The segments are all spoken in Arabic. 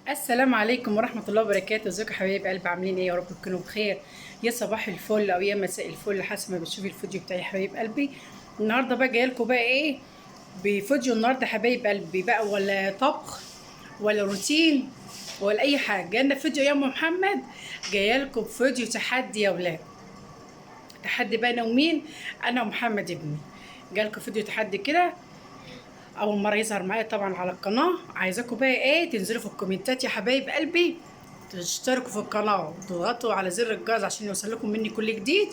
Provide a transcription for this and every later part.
السلام عليكم ورحمة الله وبركاته. ازيكم يا حبايب قلب؟ عاملين ايه؟ يا رب تكونوا بخير. يا صباح الفل او يا مساء الفل حسب ما بتشوفي الفيديو بتاعي يا حبايب قلبي. النهارده بقى جايه لكم بقى ايه بفيديو النهارده يا حبايب قلبي بقى، ولا طبخ ولا روتين ولا اي حاجه. جانا فيديو يا ام محمد، جايه لكم بفيديو تحدي يا ولاد. تحدي بقى انا ومين؟ انا ومحمد ابني. جالكم فيديو تحدي كده اول مره يظهر معايا طبعا على القناه. عايزاكم بقى ايه تنزلوا في الكومنتات يا حبايب قلبي، تشتركوا في القناه وتضغطوا على زر الجرس عشان يوصل لكم مني كل جديد،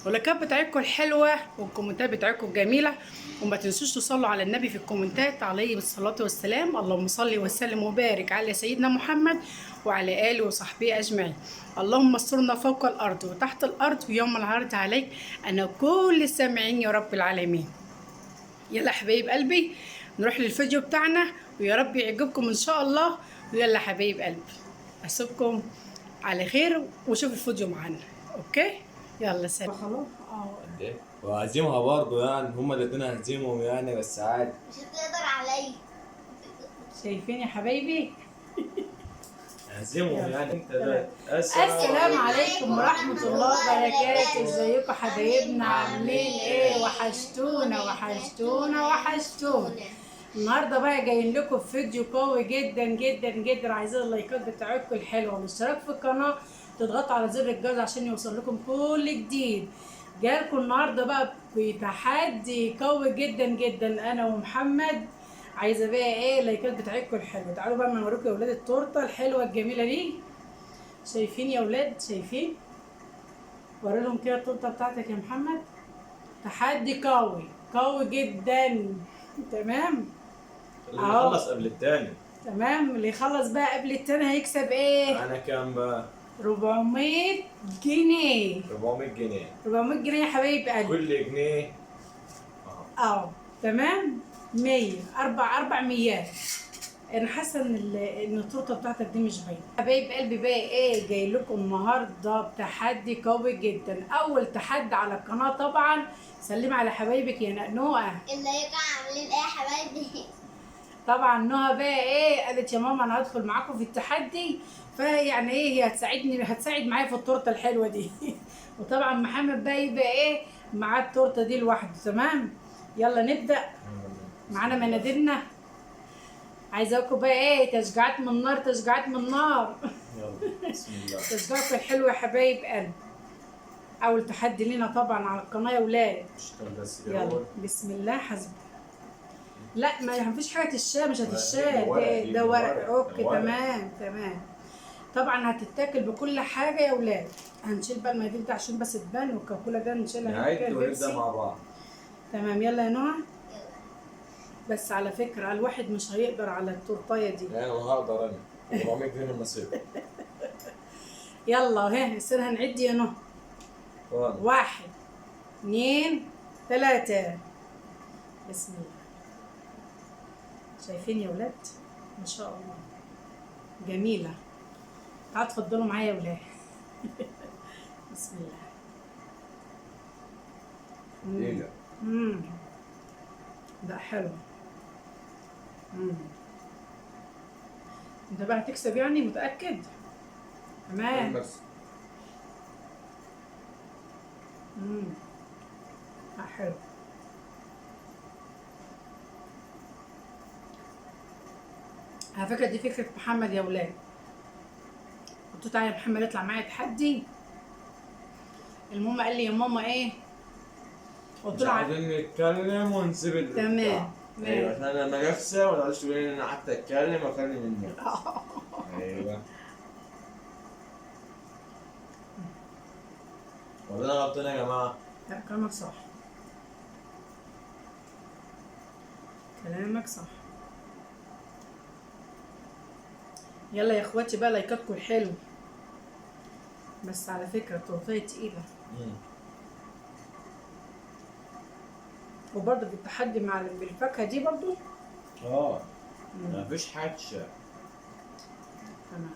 واللايكات بتاعتكم الحلوه والكومنتات بتاعتكم الجميله. وما تنسوش تصلوا على النبي في الكومنتات عليه الصلاه والسلام. اللهم صل وسلم وبارك على سيدنا محمد وعلى اله وصحبه اجمعين. اللهم استرنا فوق الارض وتحت الارض ويوم العرض عليك انا كل السامعين يا رب العالمين. يلا حبايب قلبي نروح للفيديو بتاعنا ويا رب يعجبكم ان شاء الله. ويلا حبايب قلبي اسيبكم على خير وشوف الفيديو معانا. اوكي يلا سلام. خلاص قد ايه؟ وهزيمها برضه يعني هما الاتنين هزيمهم يعني بس عادي. مش هتقدر عليا. شايفين يا حبايبي؟ هزيمهم يعني انت تمام. ده السلام عليكم ورحمة الله وبركاته. ازيكم حبايبنا؟ عاملين ايه؟ وحشتونا وحشتونا وحشتونا. النهارده بقى جايين لكم فيديو قوي جدا جدا جدا. عايزين اللايكات بتاعتكم الحلوه والاشتراك في القناه، تضغطوا على زر الجرس عشان يوصل لكم كل جديد. جايلكم النهارده بقى بتحدي قوي جدا جدا انا ومحمد. عايزه بقى ايه اللايكات بتاعتكم الحلوه. تعالوا بقى نوريكم يا ولاد التورته الحلوه الجميله دي. شايفين يا ولاد؟ شايفين؟ وري لهم كده التورته بتاعتك يا محمد. تحدي قوي قوي جدا. تمام اللي اهو. يخلص قبل التاني. تمام، اللي يخلص بقى قبل التاني هيكسب ايه؟ انا كام بقى؟ 400 جنيه. 400 جنيه. 400 جنيه يا حبايب قلبي. كل جنيه اه تمام. 100 4 ميات. انا حاسه ان التورته بتاعتك دي مش باينه. حبايب قلبي بقى ايه جاي لكم النهارده بتحدي قوي جدا. اول تحدي على القناه طبعا. سلمي على حبايبك يا نقنوقه. ازيكم عاملين ايه يا حبايبي؟ طبعا نهى بقى ايه قالت يا ماما انا هدخل معاكم في التحدي، فيعني ايه هي هتساعد معايا في التورته الحلوه دي. وطبعا محمد بقى يبقى ايه معاه التورته دي لوحده. تمام يلا نبدا. معانا مناديلنا. عايزاكم بقى ايه تشجيعات من نار، تشجيعات من نار. يلا بسم الله. تشجيعكم الحلوه يا حبايب قلبي. اول تحدي لينا طبعا على القناه يا ولاد. اشتغل بس يلا الاول. بسم الله حسب. لا ما فيش حاجه تتشال، مش هتتشال. ده ورق، ده ده ورق. ورق، اوكي ده ورق. تمام تمام. طبعا هتتاكل بكل حاجه يا ولاد. هنشيل بقى المناديل ده عشان بس تبان، والكاكولا ده نشيلها هنا كده نعد ونبدا البيبسي. مع بعض. تمام يلا يا نهى. بس على فكره الواحد مش هيقدر على التورتايه دي. انا هقدر انا 400 جنيه من نصيب. يلا ها السنة هنعد يا نهى. اتفضل. 1 2 3. بسم الله. شايفين يا ولاد؟ ما شاء الله جميلة. تعالوا اتفضلوا معايا يا ولاد. بسم الله. دقيقة. امم ده حلو. انت بقى هتكسب يعني متأكد؟ تمام. بس امم حلو. على فكرة دي فكرة محمد يا ولاد. قلت له تعالى يا محمد اطلع معايا تحدي. المهم قال لي يا ماما ايه؟ قلت مش له عايزين نتكلم ونسيب البتاع. تمام. ايوه عشان انا لما اكسب ما تقعدش تقول ان انا قعدت اتكلم واكلم الناس. ايوه. ولا انا غلطان يا جماعه؟ لا كلامك صح. كلامك صح. يلا يا اخواتي بقى لايكاتكم الحلو. بس على فكرة التورتية تقيلة. وبرضه في التحدي مع بالفاكهة دي برضه. مفيش حادشة. تمام.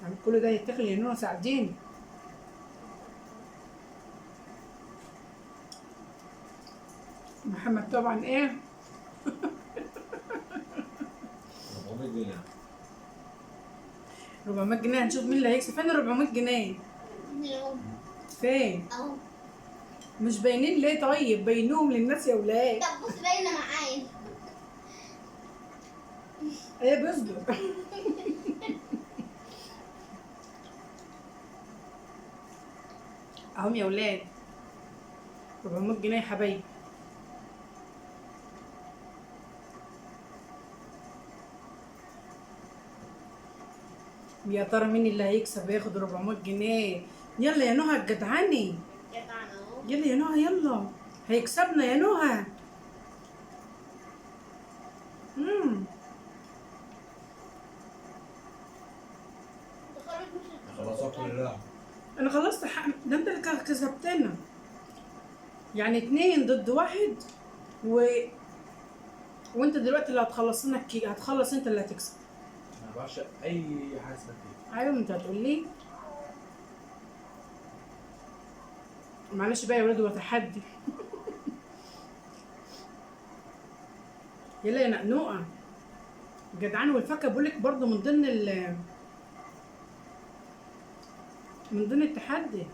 يعني كل ده يتاكل يا نونو ساعديني. محمد طبعا ايه 400 جنيه 400 جنيه. هنشوف مين اللي هيكسب. فين ال 400 جنيه؟ فين؟ اهو. مش باينين ليه؟ طيب بينوهم للناس يا ولاد. طب بص باينه معايا. ايه بيصبر. اهم يا ولاد 400 جنيه يا حبايبي. يا ترى مين اللي هيكسب وياخد 400 جنيه؟ يلا يا نهى الجدعاني، جدعان اهو. يلا يا نهى يلا، هيكسبنا يا نهى. تخرج مش خلصها كلها. انا خلصت ده انت اللي كسبتنا. يعني 2 ضد 1 وانت دلوقتي اللي هتخلص لنا الكيك. هتخلص انت اللي هتكسب. انا بعشق اي حاجه اسمها كده. ايوه انت هتقول لي. معلش بقى يا ولاد، هو تحدي. يلا يا نقنوقه جدعان. والفاكهه بقول لك برضه من ضمن من ضمن التحدي.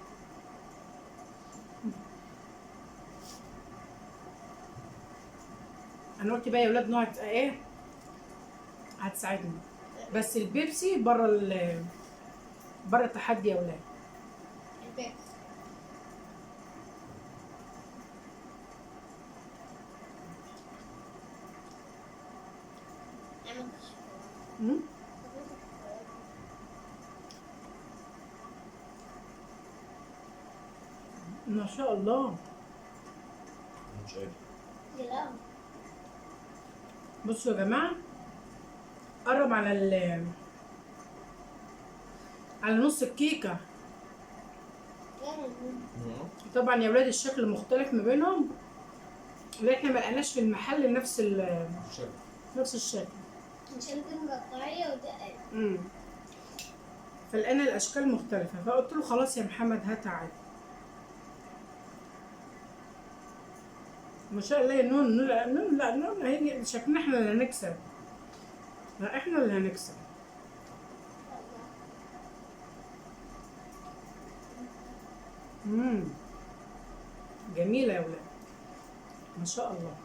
انا قلت بقى يا ولاد نوع ايه هتساعدني. بس البيبسي بره التحدي يا ولاد. البيت. مم؟ ما شاء الله. مش قادر. لا. بصوا يا جماعه، قرب على نص الكيكه. طبعا يا ولاد الشكل مختلف ما بينهم، لان احنا ما لقيناش في المحل نفس الشكل. عشان دي مقطعية وده فلقينا الاشكال مختلفه، فقلت له خلاص يا محمد هات عادي. ما شاء الله يا نون. لا نون هيجي شكلنا احنا اللي هنكسب. لا احنا اللي هنكسب. جميله يا ولاد ما شاء الله.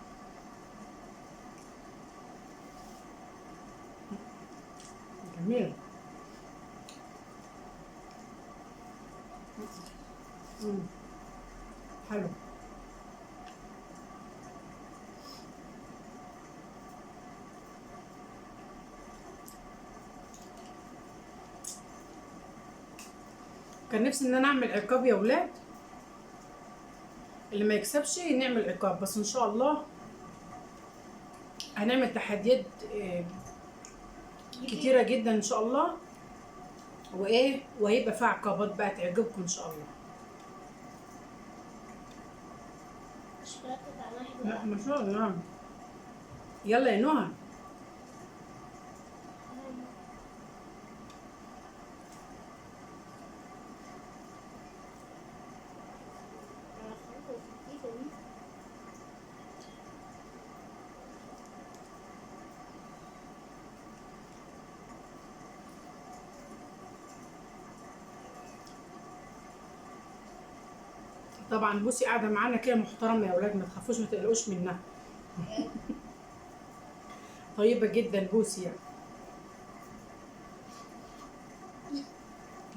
جميله. حلو. كان نفسي ان انا اعمل عقاب يا ولاد، اللي ما يكسبش نعمل عقاب. بس ان شاء الله هنعمل تحديات كتيره جدا ان شاء الله، وهيبقى فيها عقابات بقى تعجبكم ان شاء الله. لا ما شاء الله. يلا يا نهى. طبعا بوسي قاعده معانا كده محترمه يا اولاد، ما تخافوش ما تقلقوش منها. طيبه جدا بوسي يعني.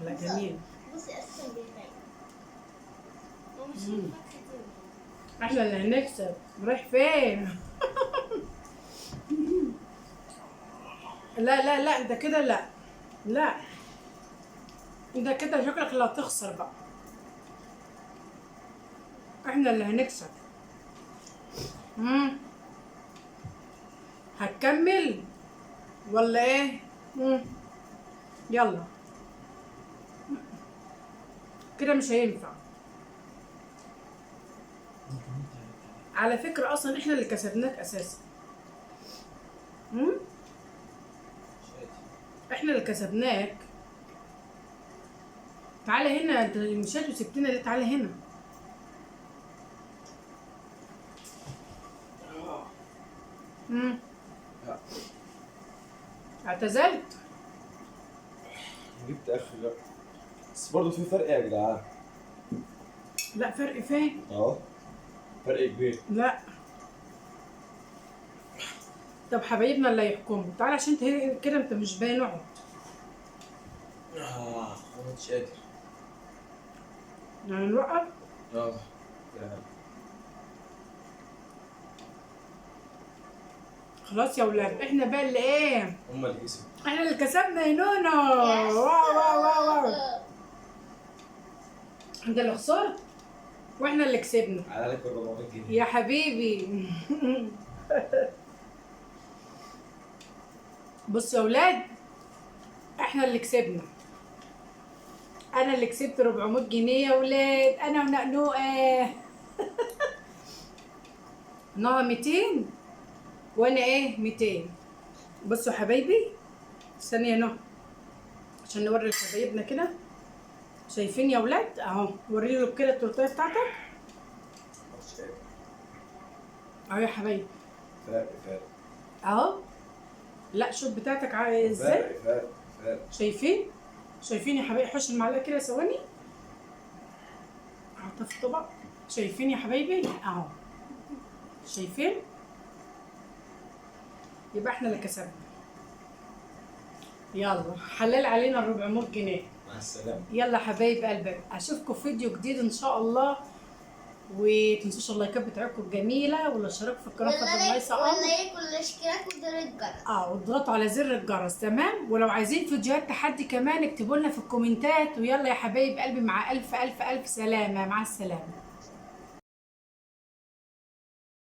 لا جميل. بصي اساسا بيبين ومش احنا اللي هنكسب. رايح فين؟ لا انت كده لا انت كده شكلك اللي هتخسر بقى. احنا اللي هنكسب. هتكمل ولا ايه؟ يلا كده مش هينفع. على فكرة اصلا احنا اللي كسبناك اساسا. احنا اللي كسبناك. تعالى هنا، انت مشيت وسبتنا ليه؟ تعالى هنا. لا. اعتزلت. جبت اخر لا. بس برضه في فرق يا جدعان. لا فرق فين؟ اه فرق كبير. لا. طب حبايبنا اللي هيحكموا تعالى عشان انت كده انت مش باين اقعد. انا مش قادر. يعني نوقف. اه يا خلاص يا ولاد احنا بقى اللي ايه؟ هم اللي كسبوا. احنا اللي كسبنا يا نونو. واو واو واو واو. انت اللي خسرت واحنا اللي كسبنا. على لك 400 جنيه. يا حبيبي. بصوا يا ولاد احنا اللي كسبنا. انا اللي كسبت 400 جنيه يا ولاد، انا ونقنوقه. نوها 200 وانا ايه 200. بصوا يا حبايبي ثانيه نوها عشان نوري لحبايبنا كده. شايفين يا ولاد اهو، وري له كده التورتيه بتاعتك مش قادر. اهو يا حبايبي فرق اهو. لا شوف بتاعتك ازاي. فرق شايفين يا حبايبي. حش المعلقه كده ثواني احطها في الطبق. شايفين يا حبايبي اهو. شايفين؟ يبقى احنا اللي كسبنا. يلا حلال علينا ال 400 جنيه. مع السلامة. يلا حبايب قلبك اشوفكم في فيديو جديد ان شاء الله. وتنسوش اللايكات بتاعتكم الجميله والاشتراك في القناه فضل الله يسعدكم. واللايك والاشتراك وزر الجرس. واضغطوا على زر الجرس تمام. ولو عايزين فيديوهات تحدي كمان اكتبوا لنا في الكومنتات. ويلا يا حبايب قلبي مع الف الف الف سلامه. مع السلامه.